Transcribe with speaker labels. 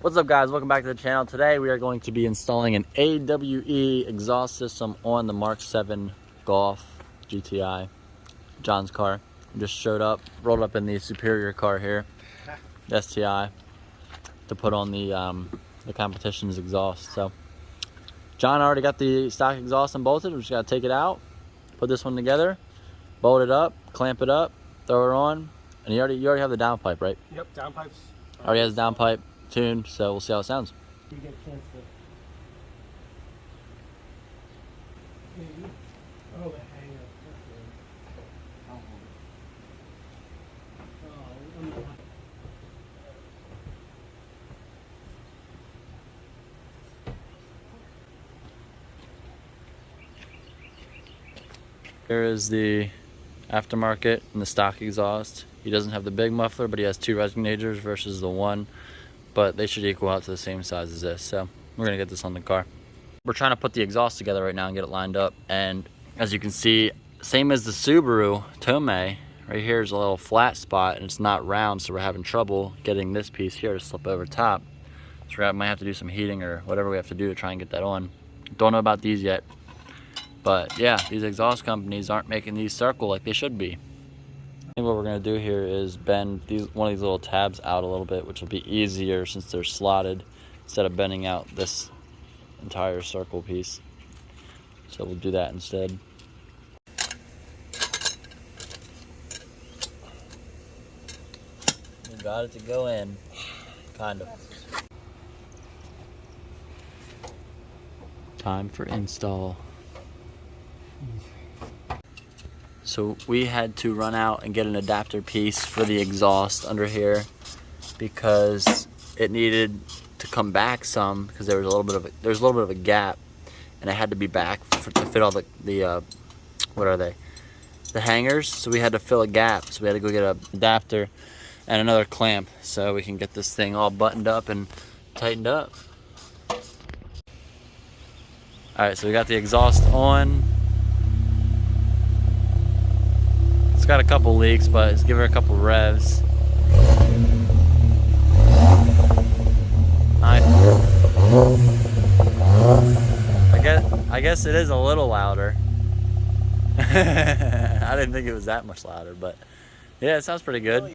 Speaker 1: What's up, guys? Welcome back to the channel. Today we are going to be installing an AWE exhaust system on the MK7 Golf GTI, John's car. We just showed up, rolled up in the superior car here, the STI, to put on the competition's exhaust. So John already got the stock exhaust unbolted. We just got to take it out, put this one together, bolt it up, clamp it up, throw it on, and you already have the downpipe, right?
Speaker 2: Yep, downpipes.
Speaker 1: Already has the downpipe tuned, so we'll see how it sounds.
Speaker 2: You get a chance to... Oh, the hanger.
Speaker 1: Here is the aftermarket and the stock exhaust. He doesn't have the big muffler, but he has two resignators versus the one, but they should equal out to the same size as this. So we're gonna get this on the car. We're trying to put the exhaust together right now and get it lined up. And as you can see, same as the Subaru Tomei, right here is a little flat spot and it's not round, so we're having trouble getting this piece here to slip over top. So we might have to do some heating or whatever we have to do to try and get that on. Don't know about these yet, but yeah, these exhaust companies aren't making these circle like they should be. I think what we're going to do here is bend one of these little tabs out a little bit, which will be easier since they're slotted, instead of bending out this entire circle piece. So we'll do that instead. We got it to go in, kind of. Time for install. So we had to run out and get an adapter piece for the exhaust under here because it needed to come back some, because there was a little bit of a gap, and it had to be back to fit all the what are they? The hangers. So we had to fill a gap. So we had to go get an adapter and another clamp so we can get this thing all buttoned up and tightened up. All right, so we got the exhaust on. Got a couple leaks, but let's give her a couple revs. I guess it is a little louder. I didn't think it was that much louder, but yeah, it sounds pretty good.